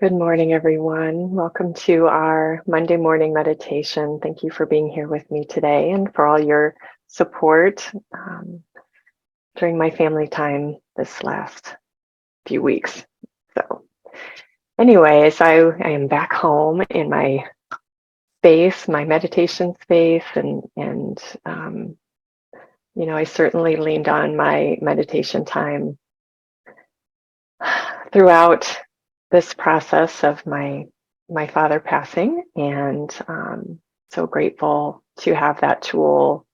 Good morning, everyone. Welcome to our Monday morning meditation. Thank you for being here with me today and for all your support during my family time this last few weeks. So, anyways, I am back home in my space, my meditation space, and I certainly leaned on my meditation time throughout this process of my father passing, and so grateful to have that tool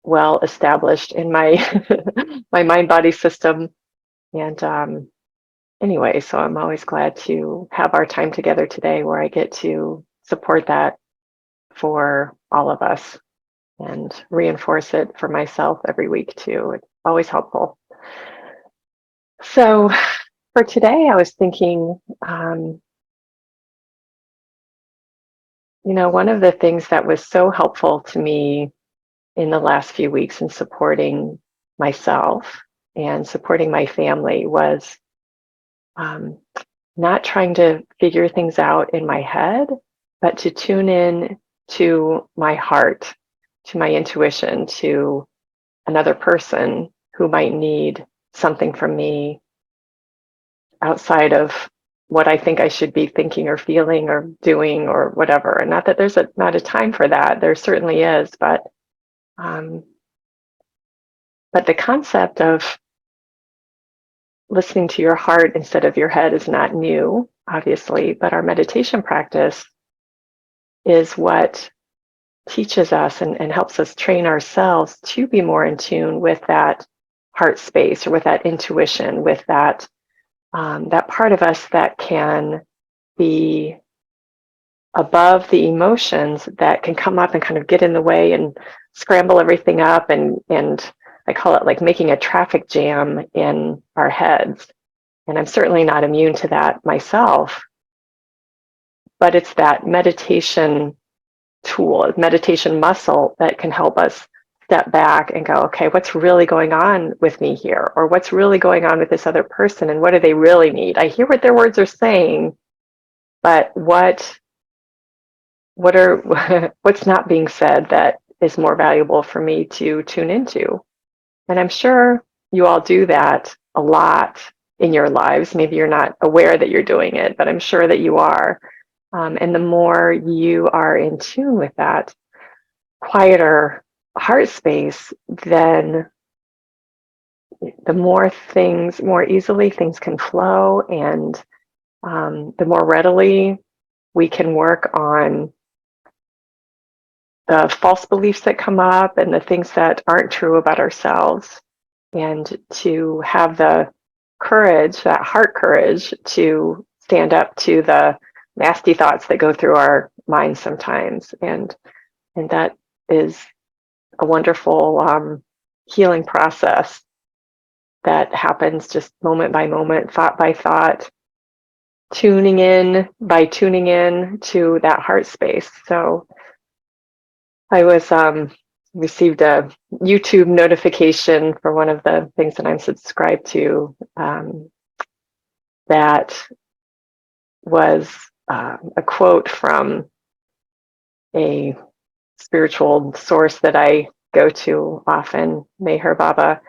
well established in my my mind body system. And anyway, so I'm always glad to have our time together today where I get to support that for all of us and reinforce it for myself every week too. It's always helpful. So for today, I was thinking, one of the things that was so helpful to me in the last few weeks in supporting myself and supporting my family was um, not trying to figure things out in my head, but to tune in to my heart, to my intuition, to another person who might need something from me outside of what I think I should be thinking or feeling or doing or whatever. And not that there's not a time for that. There certainly is, um, but the concept of listening to your heart instead of your head is not new, obviously, but our meditation practice is what teaches us and helps us train ourselves to be more in tune with that heart space or with that intuition, with that part of us that can be above the emotions that can come up and kind of get in the way and scramble everything up and I call it like making a traffic jam in our heads. And I'm certainly not immune to that myself, but it's that meditation tool, meditation muscle that can help us step back and go, okay, what's really going on with me here? Or what's really going on with this other person? And what do they really need? I hear what their words are saying, but what are what's not being said that is more valuable for me to tune into? And I'm sure you all do that a lot in your lives. Maybe you're not aware that you're doing it, but I'm sure that you are. And the more you are in tune with that quieter heart space, then more easily things can flow, and the more readily we can work on the false beliefs that come up and the things that aren't true about ourselves, and to have the courage, that heart courage, to stand up to the nasty thoughts that go through our minds sometimes. And that is a wonderful healing process that happens just moment by moment, thought by thought, tuning in to that heart space. So I was received a YouTube notification for one of the things that I'm subscribed to, that was a quote from a spiritual source that I go to often, Meher Baba,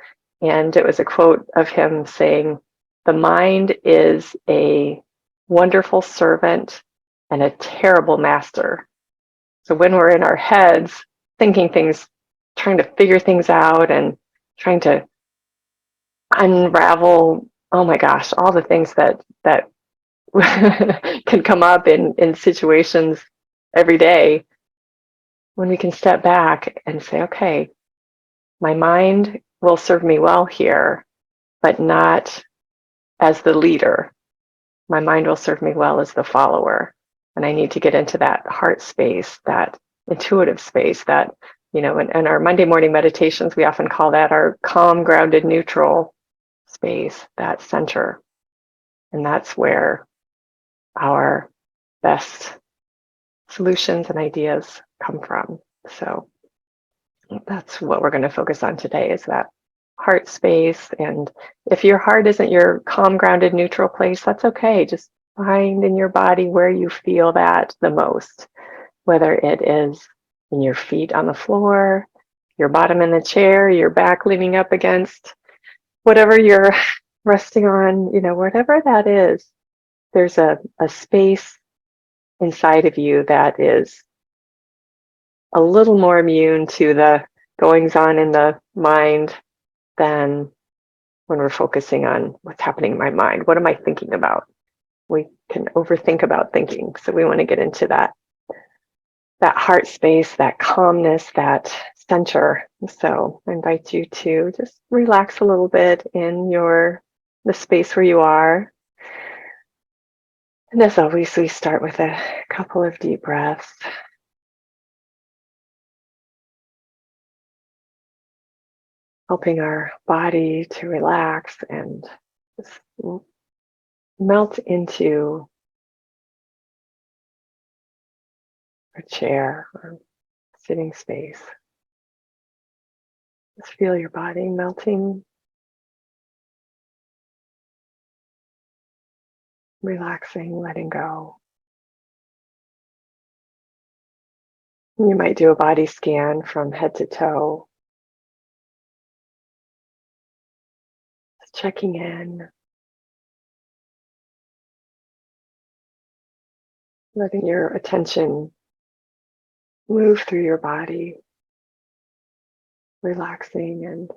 and it was a quote of him saying, "The mind is a wonderful servant and a terrible master." So when we're in our heads, thinking things, trying to figure things out and trying to unravel, oh my gosh, all the things that can come up in situations every day, when we can step back and say, okay, my mind will serve me well here, but not as the leader. My mind will serve me well as the follower. And I need to get into that heart space, that intuitive space, that, in our Monday morning meditations, we often call that our calm, grounded, neutral space, that center. And that's where our best solutions and ideas come from. So that's what we're going to focus on today, is that heart space. And if your heart isn't your calm, grounded, neutral place, that's okay. Just Find in your body where you feel that the most, whether it is in your feet on the floor, your bottom in the chair, your back leaning up against whatever you're resting on, whatever that is, there's a space inside of you that is a little more immune to the goings on in the mind than when we're focusing on what's happening in my mind. What am I thinking about? We can overthink about thinking. So we want to get into that heart space, that calmness, that center. So I invite you to just relax a little bit in the space where you are. And as always, we start with a couple of deep breaths. Helping our body to relax and just melt into a chair or sitting space. Just feel your body melting, relaxing, letting go. You might do a body scan from head to toe, just checking in, letting your attention move through your body, relaxing and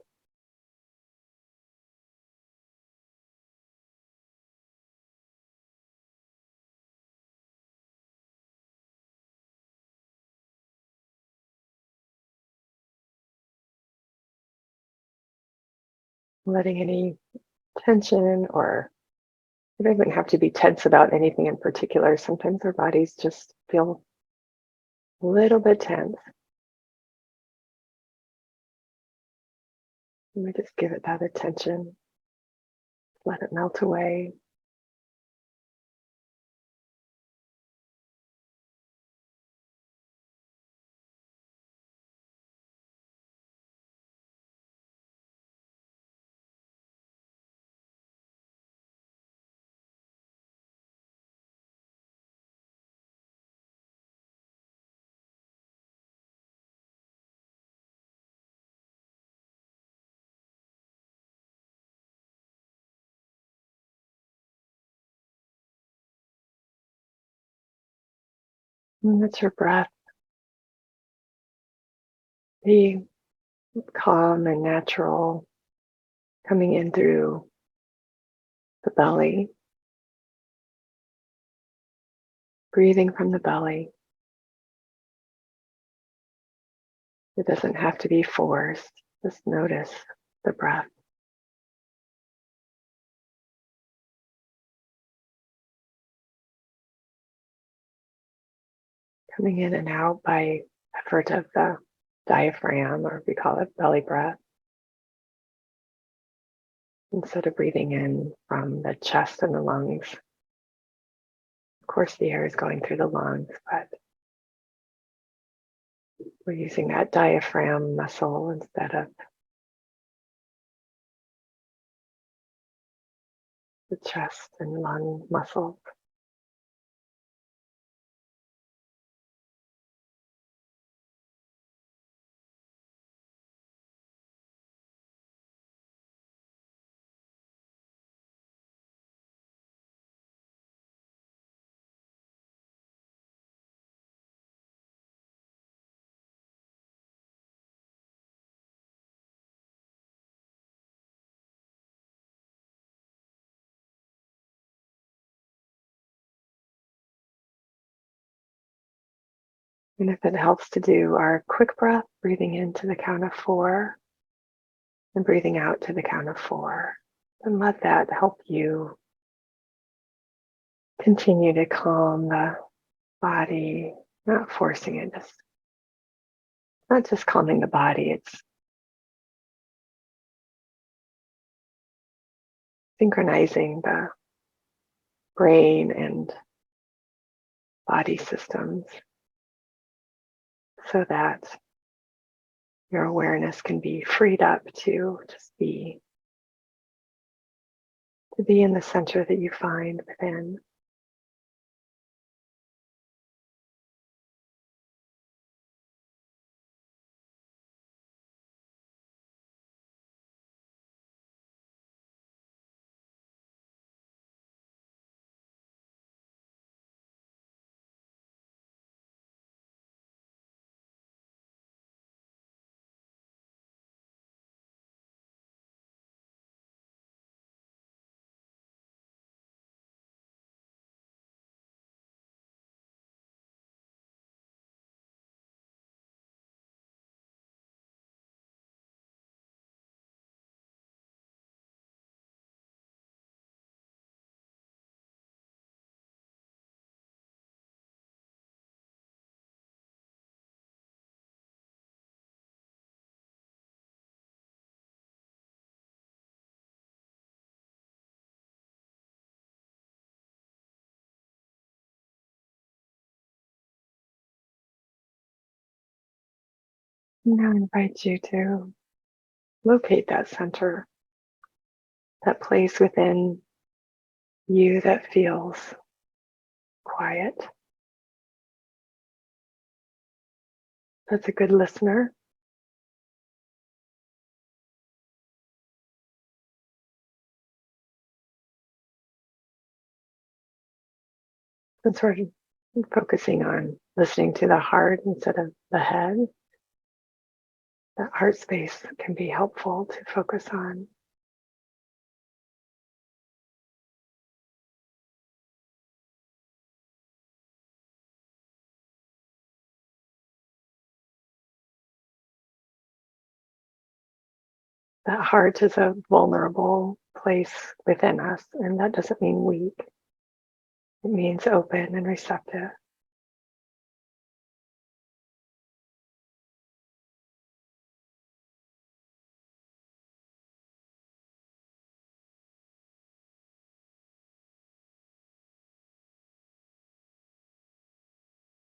letting any tension, or it doesn't have to be tense about anything in particular. Sometimes our bodies just feel a little bit tense. And we just give it that attention, let it melt away. And let your breath be calm and natural, coming in through the belly, breathing from the belly. It doesn't have to be forced. Just notice the breath. Coming in and out by effort of the diaphragm, or we call it belly breath, instead of breathing in from the chest and the lungs. Of course, the air is going through the lungs, but we're using that diaphragm muscle instead of the chest and lung muscles. And if it helps to do our quick breath, breathing in to the count of 4 and breathing out to the count of 4, and let that help you continue to calm the body, not forcing it, just not just calming the body, it's synchronizing the brain and body systems so that your awareness can be freed up to just be in the center that you find within. Now I invite you to locate that center, that place within you that feels quiet, that's a good listener, and sort of focusing on listening to the heart instead of the head. That heart space can be helpful to focus on. That heart is a vulnerable place within us, and that doesn't mean weak. It means open and receptive.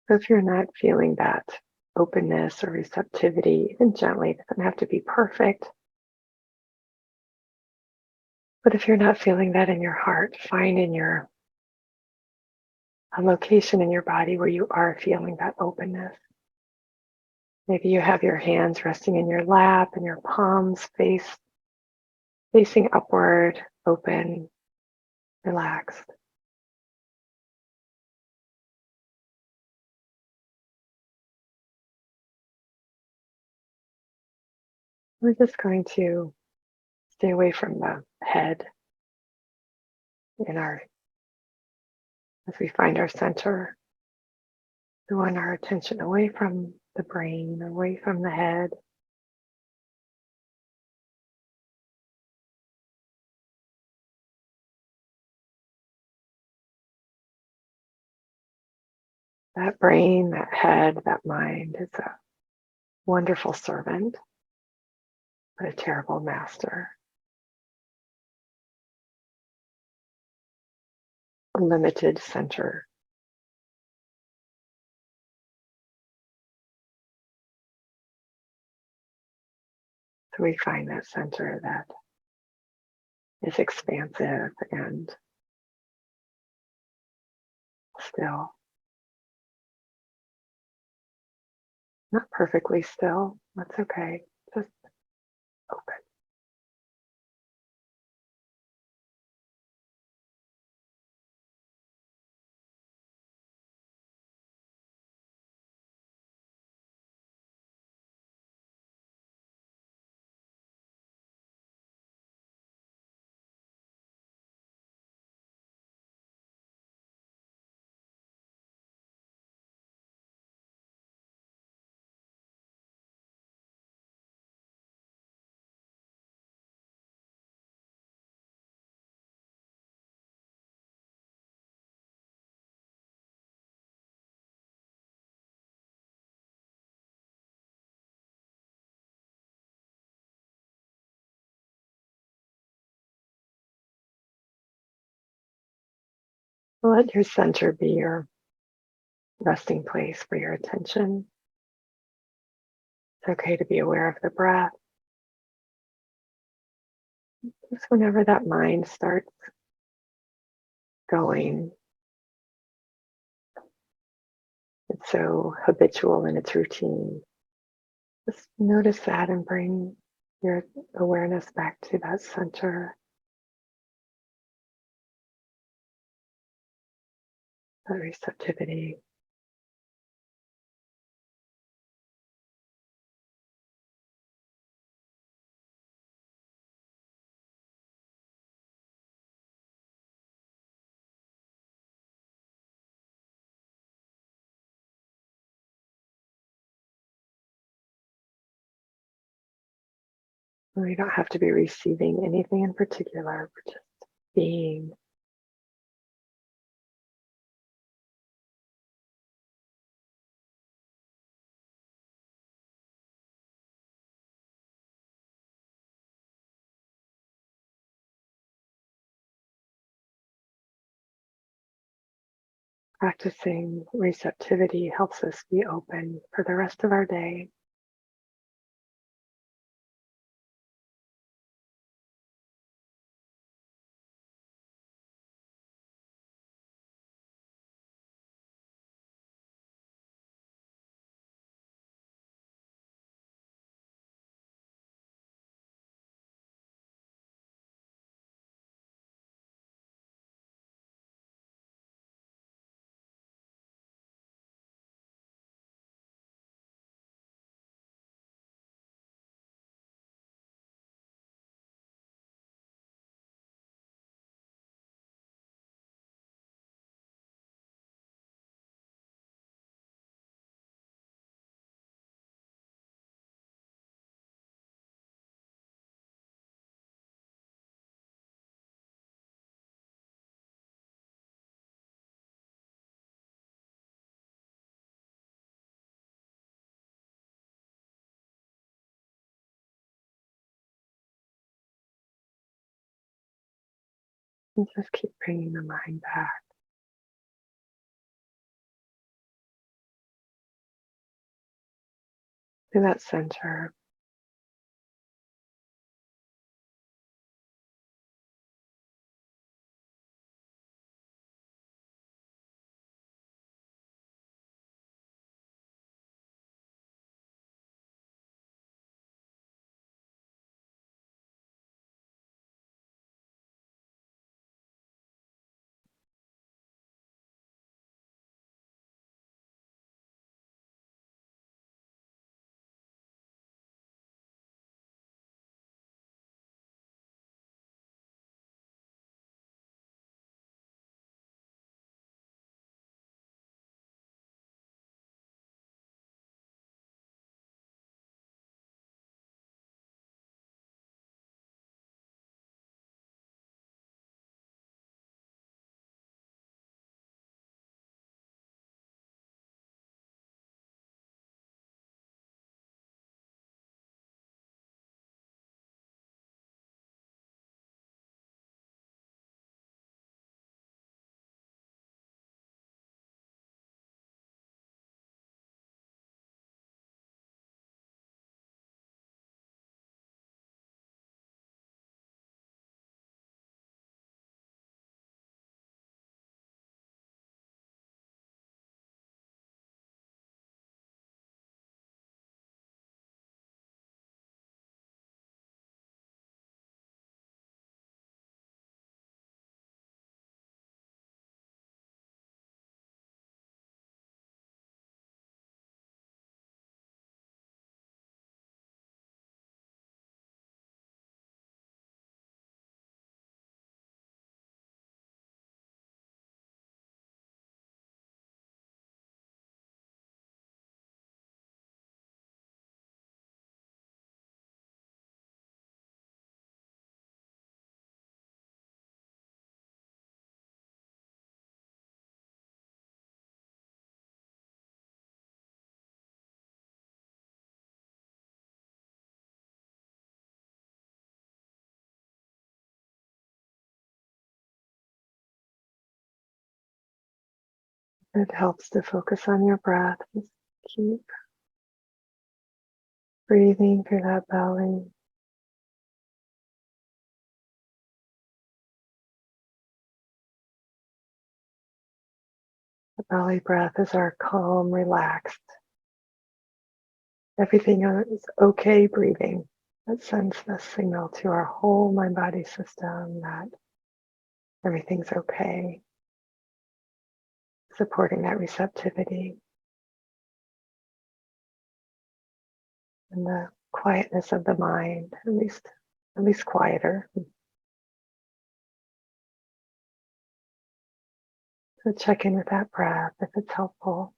So if you're not feeling that openness or receptivity, even gently, it doesn't have to be perfect. But if you're not feeling that in your heart, find in your a location in your body where you are feeling that openness. Maybe you have your hands resting in your lap and your palms facing upward, open, relaxed. We're just going to stay away from the head in our as we find our center. We want our attention away from the brain, away from the head. That brain, that head, that mind is a wonderful servant, but a terrible master. A limited center. So we find that center that is expansive and still. Not perfectly still. That's okay. Just open. Let your center be your resting place for your attention. It's okay to be aware of the breath. Just whenever that mind starts going, it's so habitual in its routine. Just notice that and bring your awareness back to that center, that receptivity. We don't have to be receiving anything in particular, we're just being. Practicing receptivity helps us be open for the rest of our day. And just keep bringing the mind back to that center. It helps to focus on your breath. Just keep breathing through that belly. The belly breath is our calm, relaxed, everything is okay breathing. That sends the signal to our whole mind body system that everything's okay, supporting that receptivity and the quietness of the mind, at least quieter. So check in with that breath if it's helpful.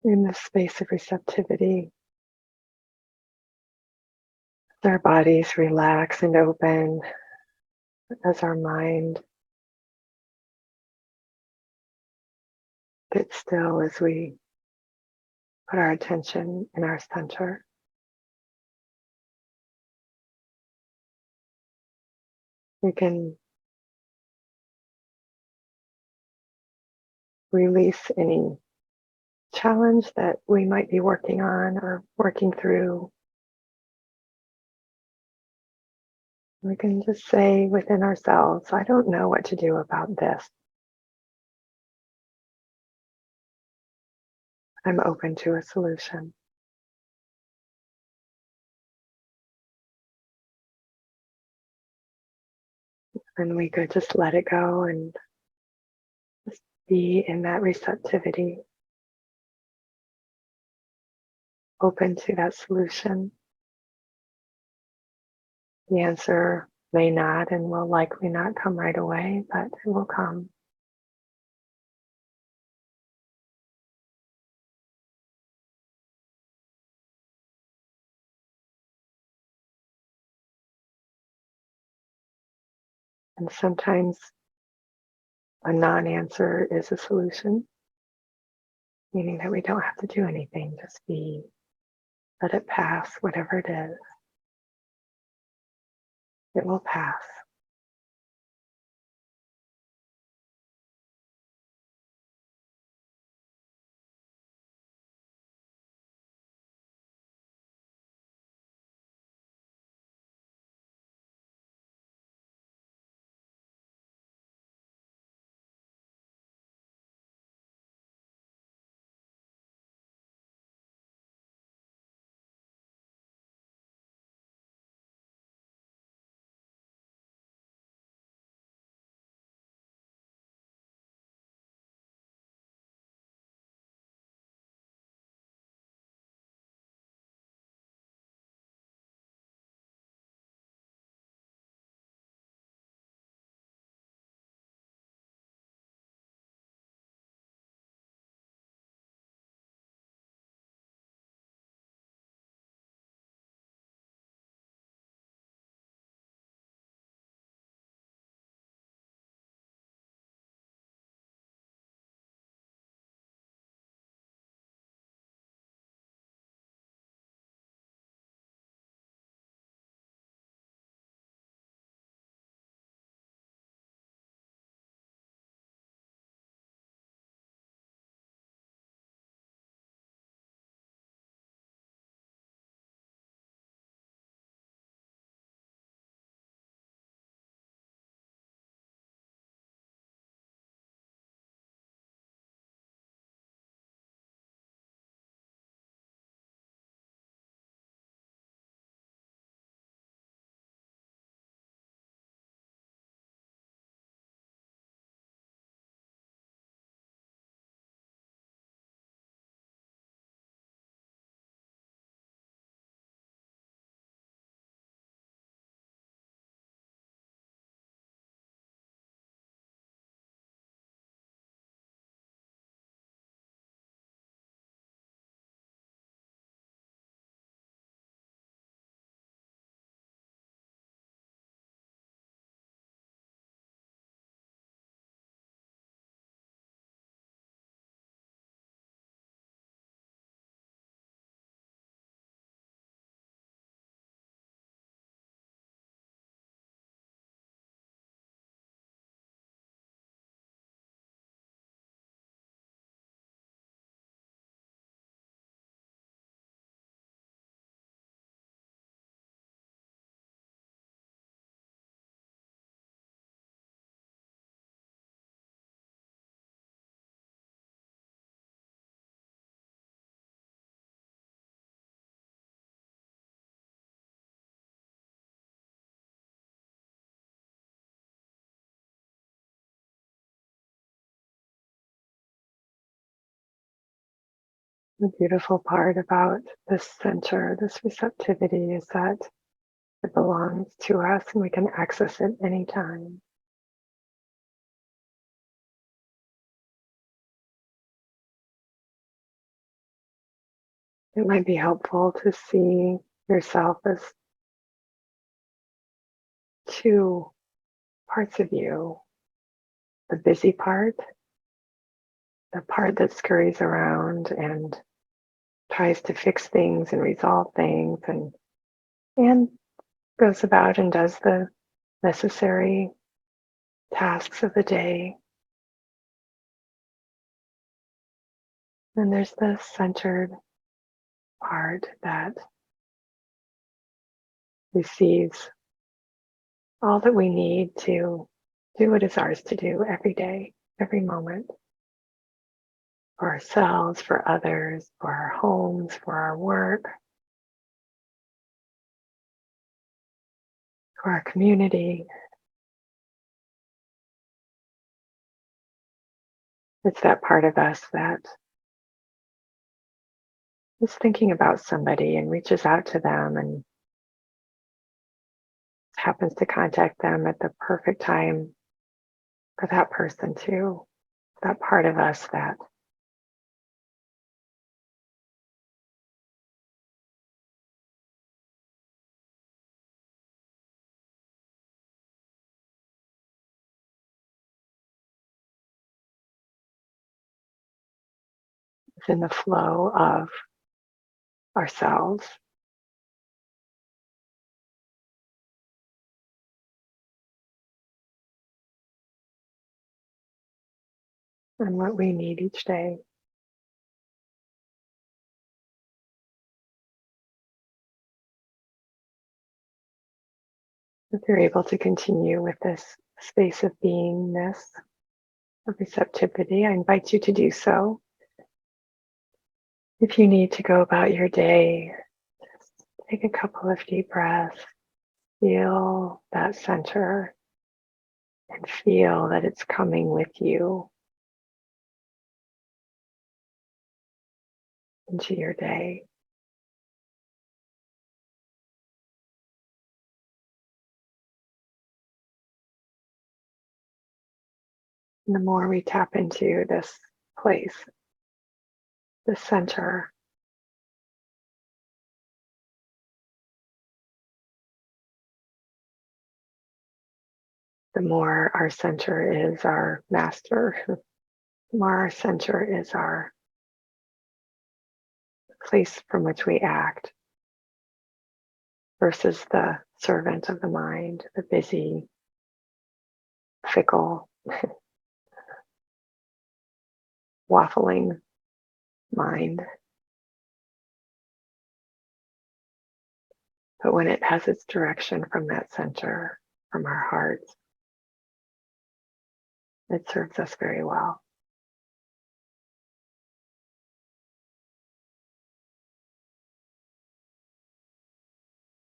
in this space of receptivity. As our bodies relax and open, as our mind gets still as we put our attention in our center. We can release any challenge that we might be working on or working through. We can just say within ourselves, I don't know what to do about this. I'm open to a solution. And we could just let it go and just be in that receptivity, open to that solution. The answer may not and will likely not come right away, but it will come. And sometimes a non-answer is a solution, meaning that we don't have to do anything, just be, let it pass, whatever it is. It will pass. The beautiful part about this center, this receptivity, is that it belongs to us and we can access it anytime. It might be helpful to see yourself as two parts of you: the busy part, the part that scurries around and tries to fix things and resolve things and goes about and does the necessary tasks of the day. And there's the centered part that receives all that we need to do what is ours to do every day, every moment, for ourselves, for others, for our homes, for our work, for our community. It's that part of us that is thinking about somebody and reaches out to them and happens to contact them at the perfect time for that person too. That part of us that is in the flow of ourselves and what we need each day. If you're able to continue with this space of beingness, of receptivity, I invite you to do so. If you need to go about your day, just take a couple of deep breaths, feel that center, and feel that it's coming with you into your day. And the more we tap into this place, the center, the more our center is our master, the more our center is our place from which we act versus the servant of the mind, the busy, fickle, waffling mind. But when it has its direction from that center, from our hearts, it serves us very well.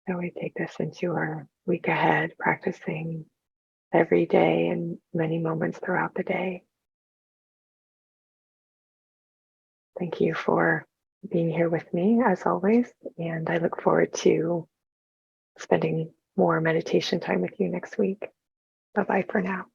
So we take this into our week ahead, practicing every day and many moments throughout the day. Thank you for being here with me as always, and I look forward to spending more meditation time with you next week. Bye-bye for now.